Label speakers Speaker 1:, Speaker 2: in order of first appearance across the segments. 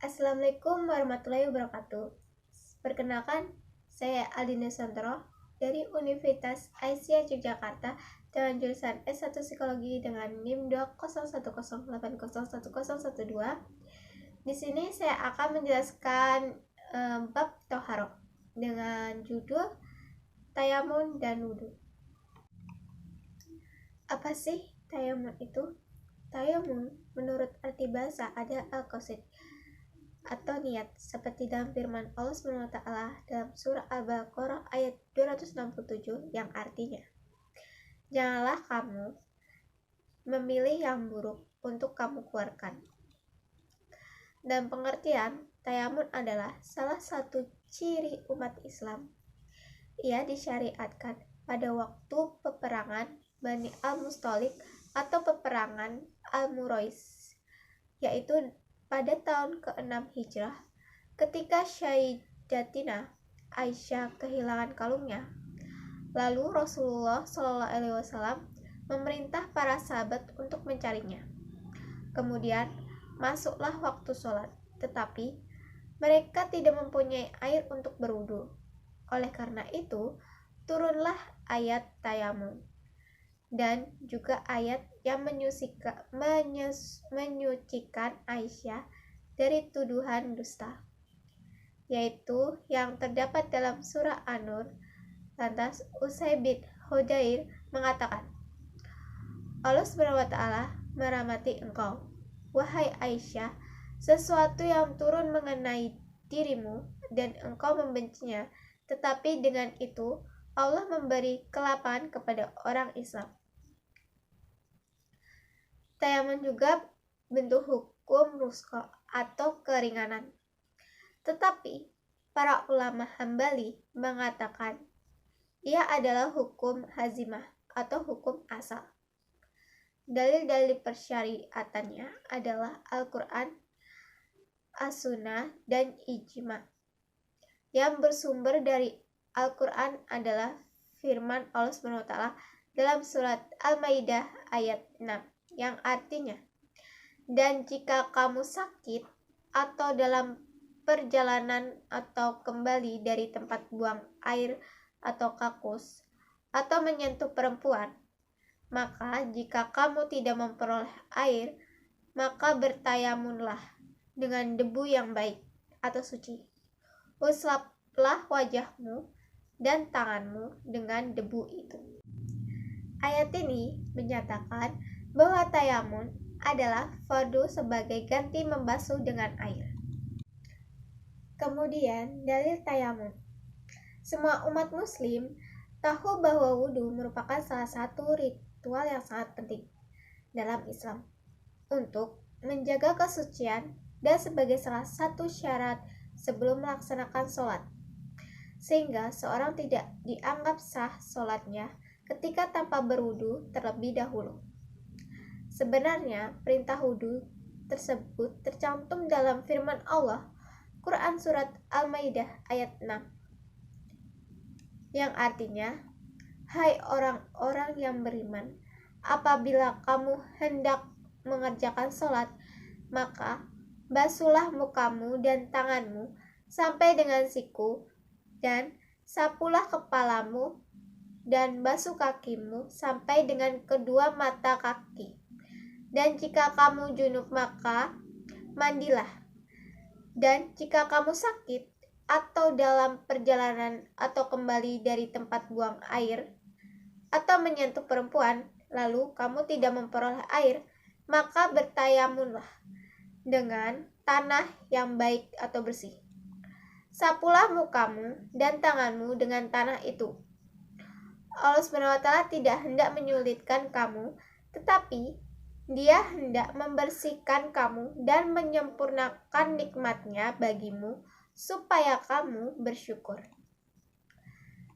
Speaker 1: Assalamualaikum warahmatullahi wabarakatuh. Perkenalkan, saya Aldina Santoro dari Universitas Aisyah Yogyakarta dengan jurusan S1 Psikologi dengan NIM 20108010112. Di sini saya akan menjelaskan bab Toharoh dengan judul Tayamun dan Wudhu. Apa sih tayamun itu? Tayamun menurut arti bahasa ada al-qasid atau niat, seperti dalam firman Allah SWT dalam surah Al-Baqarah ayat 267 yang artinya, janganlah kamu memilih yang buruk untuk kamu keluarkan. Dan pengertian, tayamun adalah salah satu ciri umat Islam. Ia disyariatkan pada waktu peperangan Bani Al-Mustalik atau peperangan Al-Murais, yaitu pada tahun ke-6 Hijrah, ketika Sayyidatina Aisyah kehilangan kalungnya. Lalu Rasulullah SAW memerintah para sahabat untuk mencarinya. Kemudian masuklah waktu sholat, tetapi mereka tidak mempunyai air untuk berwudu. Oleh karena itu, turunlah ayat tayamum dan juga ayat yang menyucikan Aisyah dari tuduhan dusta, yaitu yang terdapat dalam surah An-Nur. Lantas Usaid bin Hudayr mengatakan, Allah SWT merahmati engkau, wahai Aisyah, sesuatu yang turun mengenai dirimu dan engkau membencinya, tetapi dengan itu Allah memberi kelapangan kepada orang Islam. Tayamun juga bentuk hukum ruskho atau keringanan. Tetapi para ulama Hambali mengatakan ia adalah hukum hazimah atau hukum asal. Dalil-dalil persyariatannya adalah Al-Quran, As-Sunnah, dan Ijma. Yang bersumber dari Al-Quran adalah firman Allah SWT dalam surat Al-Maidah ayat 6 yang artinya, dan jika kamu sakit atau dalam perjalanan atau kembali dari tempat buang air atau kakus atau menyentuh perempuan, maka jika kamu tidak memperoleh air, maka bertayamunlah dengan debu yang baik atau suci. Usaplah wajahmu dan tanganmu dengan debu itu. Ayat ini menyatakan bahwa tayamun adalah fardu sebagai ganti membasuh dengan air. Kemudian dalil tayamun. Semua umat muslim tahu bahwa wudhu merupakan salah satu ritual yang sangat penting dalam Islam untuk menjaga kesucian dan sebagai salah satu syarat sebelum melaksanakan sholat, sehingga seorang tidak dianggap sah sholatnya ketika tanpa berwudhu terlebih dahulu. Sebenarnya perintah wudhu tersebut tercantum dalam firman Allah, Quran surat Al-Maidah ayat 6, yang artinya, hai orang-orang yang beriman, apabila kamu hendak mengerjakan sholat, maka basuhlah mukamu dan tanganmu sampai dengan siku, dan sapulah kepalamu dan basuh kakimu sampai dengan kedua mata kaki. Dan jika kamu junub maka mandilah. Dan jika kamu sakit atau dalam perjalanan atau kembali dari tempat buang air atau menyentuh perempuan, lalu kamu tidak memperoleh air, maka bertayamunlah dengan tanah yang baik atau bersih. Sapulah mukamu dan tanganmu dengan tanah itu. Allah SWT tidak hendak menyulitkan kamu, tetapi Dia hendak membersihkan kamu dan menyempurnakan nikmat-Nya bagimu supaya kamu bersyukur.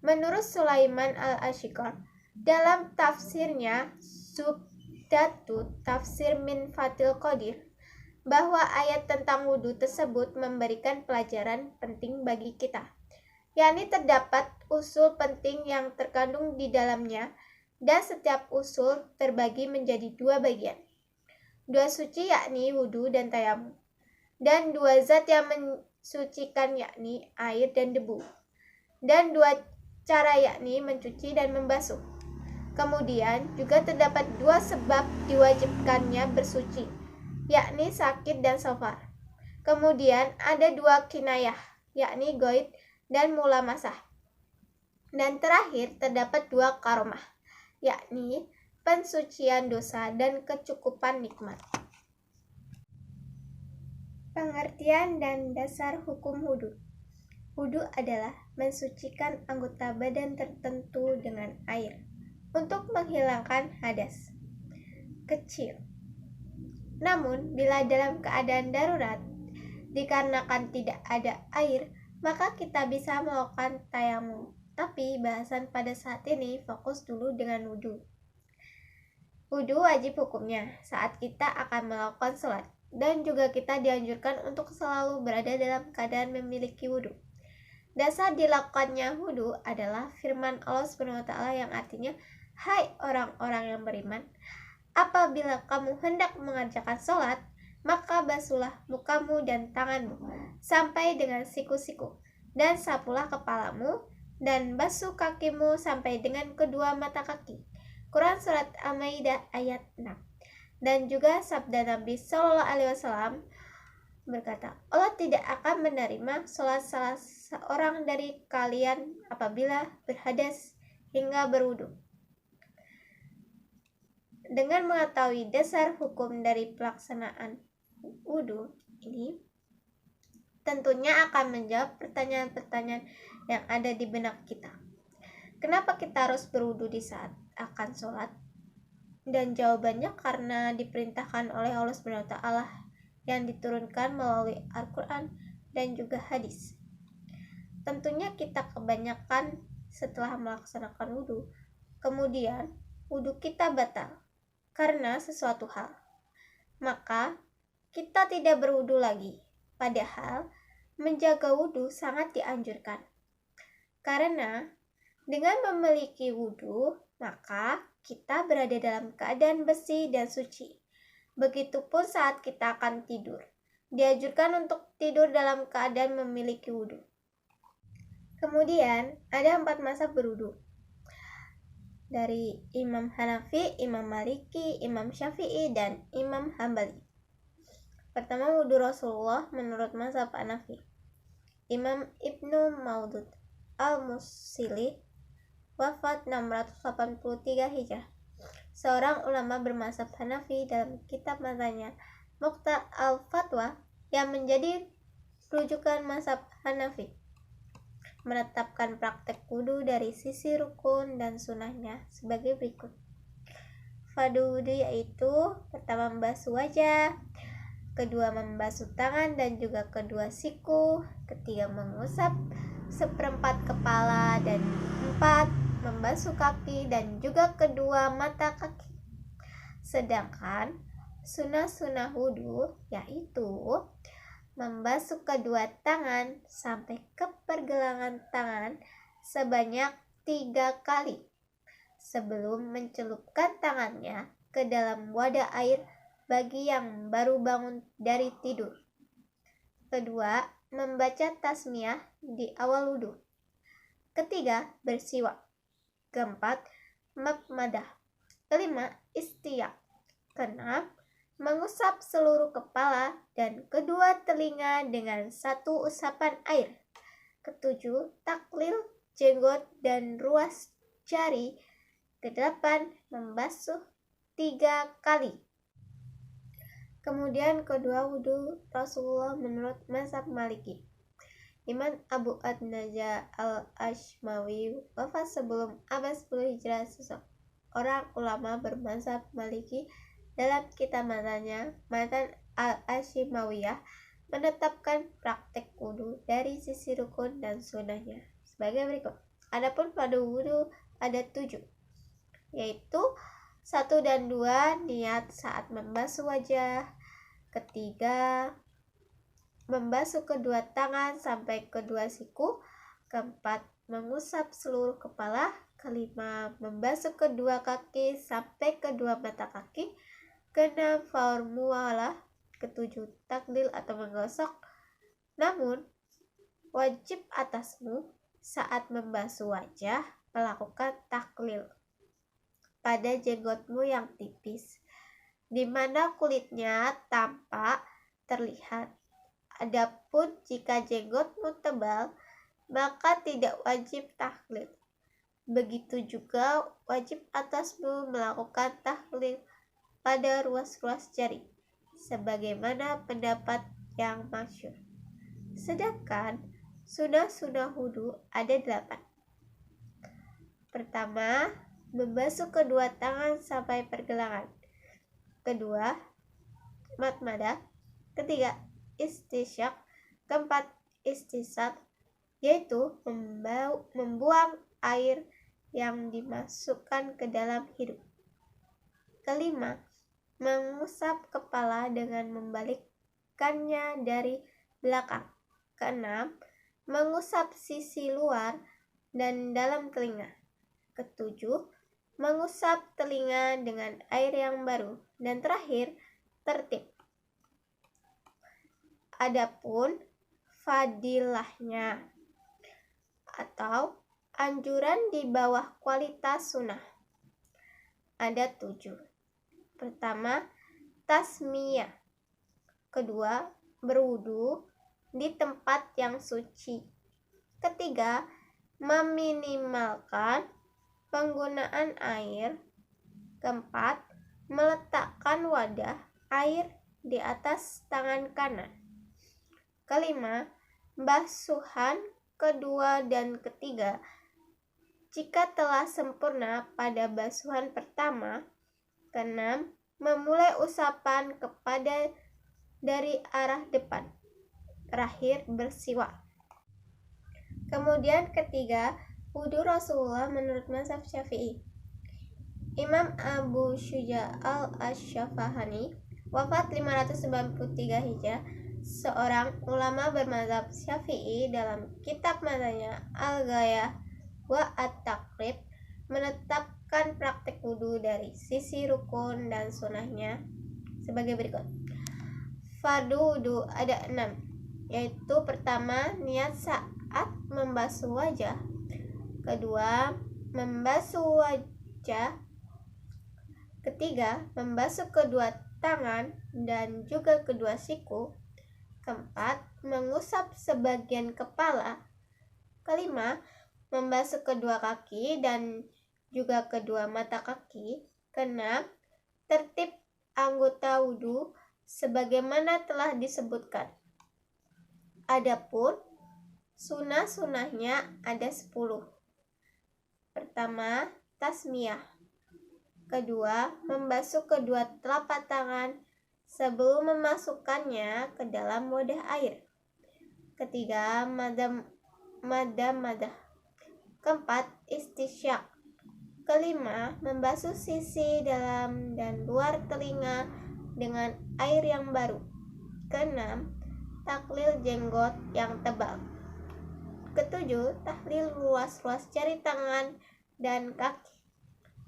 Speaker 1: Menurut Sulaiman Al-Ashqar dalam tafsirnya Subdatut Tafsir min Fathil Qadir, bahwa ayat tentang wudhu tersebut memberikan pelajaran penting bagi kita, yakni terdapat usul penting yang terkandung di dalamnya, dan setiap usul terbagi menjadi dua bagian. Dua suci yakni wudhu dan tayamum. dan 2 zat yang mensucikan yakni air dan debu, dan 2 cara yakni mencuci dan membasuh. Kemudian juga terdapat 2 sebab diwajibkannya bersuci, yakni sakit dan safar. Kemudian ada 2 kinayah, yakni goib dan mulamasah. Dan terakhir terdapat 2 karomah, yakni pensucian dosa dan kecukupan nikmat. Pengertian dan dasar hukum wudhu. Wudhu adalah mensucikan anggota badan tertentu dengan air untuk menghilangkan hadas kecil. Namun, bila dalam keadaan darurat, dikarenakan tidak ada air, maka kita bisa melakukan tayamum. Tapi bahasan pada saat ini fokus dulu dengan wudhu. Wudhu wajib hukumnya saat kita akan melakukan sholat, dan juga kita dianjurkan untuk selalu berada dalam keadaan memiliki wudhu. Dasar dilakukannya wudhu adalah firman Allah SWT yang artinya, "Hai orang-orang yang beriman, apabila kamu hendak mengerjakan sholat, maka basuhlah mukamu dan tanganmu sampai dengan siku-siku, dan sapulah kepalamu, dan basuh kakimu sampai dengan kedua mata kaki." Quran Surat Al-Maidah ayat 6. Dan juga sabda Nabi SAW berkata, Allah tidak akan menerima sholat salah seorang dari kalian apabila berhadas hingga berwudu. Dengan mengetahui dasar hukum dari pelaksanaan wudu ini, tentunya akan menjawab pertanyaan-pertanyaan yang ada di benak kita. Kenapa kita harus berwudu di saat akan sholat? Dan jawabannya karena diperintahkan oleh Allah SWT yang diturunkan melalui Al-Quran dan juga hadis. Tentunya kita kebanyakan setelah melaksanakan wudhu, kemudian wudhu kita batal karena sesuatu hal. Maka kita tidak berwudhu lagi, padahal menjaga wudhu sangat dianjurkan. Karena dengan memiliki wudhu, maka kita berada dalam keadaan bersih dan suci. Begitupun saat kita akan tidur. Dianjurkan untuk tidur dalam keadaan memiliki wudhu. Kemudian, ada 4 mazhab berwudhu. Dari Imam Hanafi, Imam Maliki, Imam Syafi'i, dan Imam Hambali. Pertama, wudhu Rasulullah menurut mazhab Hanafi. Imam Ibnu Maudud Al-Musili wafat 683 Hijrah. Seorang ulama bermazhab Hanafi dalam kitab mazhabnya Muqta al-Fatwa yang menjadi rujukan mazhab Hanafi menetapkan praktek wudu dari sisi rukun dan sunahnya sebagai berikut. Fardu wudu yaitu pertama membasuh wajah, kedua membasuh tangan dan juga kedua siku, ketiga mengusap seperempat kepala, dan 4 membasuh kaki dan juga kedua mata kaki. Sedangkan sunah-sunah wudhu yaitu membasuh kedua tangan sampai ke pergelangan tangan sebanyak 3 kali sebelum mencelupkan tangannya ke dalam wadah air bagi yang baru bangun dari tidur. Kedua, membaca tasmiyah di awal wudhu. Ketiga, bersiwak. Keempat, mabmadah. Kelima, istiyak. Keenam, mengusap seluruh kepala dan kedua telinga dengan 1 usapan air. Ketujuh, taklil jenggot dan ruas jari. Kedelapan, membasuh 3 kali. Kemudian kedua wudhu Rasulullah menurut mazhab Maliki. Imam Abu Ad-Naja al-Ashmawi wafat sebelum abad 10 Hijrah. Seorang ulama bermazhab Maliki dalam kitab mazhabnya Matan al-Ashmawiyah menetapkan praktek wudhu dari sisi rukun dan sunahnya sebagai berikut. Adapun pada wudhu ada 7, yaitu 1 dan 2 niat saat membasuh wajah, ketiga membasuh kedua tangan sampai kedua siku, keempat mengusap seluruh kepala, kelima membasuh kedua kaki sampai kedua mata kaki, keenam faur mualah, Ketujuh, taklil atau menggosok. Namun, wajib atasmu saat membasuh wajah melakukan taklil pada jenggotmu yang tipis, di mana kulitnya tampak terlihat. Adapun jika jenggotmu tebal, maka tidak wajib taklil. Begitu juga wajib atasmu melakukan taklil pada ruas-ruas jari, sebagaimana pendapat yang masyhur. Sedangkan sunah-sunah wudhu ada 8. Pertama, membasuh kedua tangan sampai pergelangan. Kedua, madmadah. Ketiga, istisyak. Keempat, istisat, yaitu membuang air yang dimasukkan ke dalam hidung. Kelima, mengusap kepala dengan membalikkannya dari belakang. Keenam, mengusap sisi luar dan dalam telinga. Ketujuh, mengusap telinga dengan air yang baru. Dan terakhir, tertib. Adapun fadilahnya atau anjuran di bawah kualitas sunnah ada 7. Pertama, tasmiyah. Kedua, berwudu di tempat yang suci. Ketiga, meminimalkan penggunaan air. Keempat, meletakkan wadah air di atas tangan kanan. Kelima, basuhan kedua dan ketiga jika telah sempurna pada basuhan pertama. Keenam, memulai usapan kepada dari arah depan. Terakhir, bersiwak. Kemudian ketiga, wudhu Rasulullah menurut mazhab Syafi'i. Imam Abu Syuja al-Asyafahani wafat 593 Hijrah, seorang ulama bermazhab Syafi'i. Dalam kitab mazhabnya Al-Ghayah wa At-Taqrib menetapkan praktek wudhu dari sisi rukun dan sunahnya sebagai berikut. Fardu wudhu ada 6, yaitu pertama, niat saat membasuh wajah. Kedua, membasuh wajah. Ketiga, membasuh kedua tangan dan juga kedua siku. Keempat, mengusap sebagian kepala. Kelima, membasuh kedua kaki dan juga kedua mata kaki. Keenam, tertib anggota wudhu sebagaimana telah disebutkan. Adapun sunah-sunahnya ada 10. Pertama, tasmiyah. Kedua, membasuh kedua telapak tangan sebelum memasukkannya ke dalam wadah air. Ketiga, madah. Keempat, istisyak. Kelima, membasuh sisi dalam dan luar telinga dengan air yang baru. Keenam, taklil jenggot yang tebal. Ketujuh, tahlil ruas-ruas jari tangan dan kaki.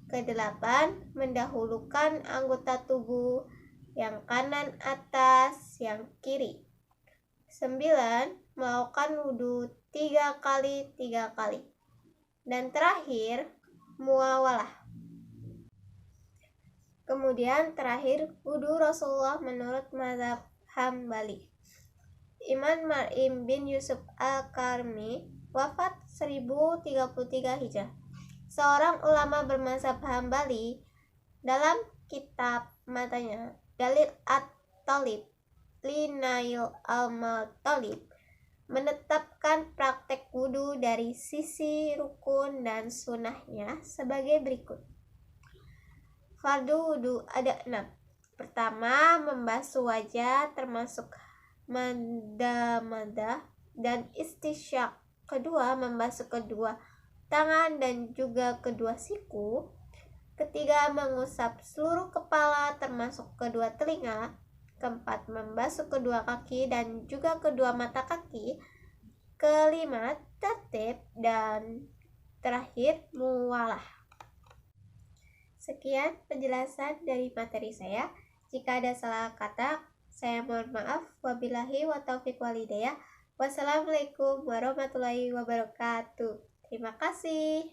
Speaker 1: Kedelapan, mendahulukan anggota tubuh yang kanan atas yang kiri. 9, melakukan wudhu 3 kali. Dan terakhir, muawalah. Kemudian terakhir, wudhu Rasulullah menurut mazhab Hambali. Imam Mar'im bin Yusuf Al-Karmi wafat 1033 Hijrah, seorang ulama bermazhab Hambali. Dalam kitab matanya Dalil At-Talib Linail Al-Matalib menetapkan praktek wudhu dari sisi rukun dan sunahnya sebagai berikut. Fardu wudhu ada 6. Pertama, membasuh wajah termasuk madah dan istisyak. Kedua, membasuh kedua tangan dan juga kedua siku. Ketiga, mengusap seluruh kepala termasuk kedua telinga. Keempat, membasuh kedua kaki dan juga kedua mata kaki. Kelima, tertib. Dan terakhir, muwalah. Sekian penjelasan dari materi saya. Jika ada salah kata, Saya mohon maaf. Wabillahi wa taufiq walhidayah. Wassalamualaikum warahmatullahi wabarakatuh. Terima kasih.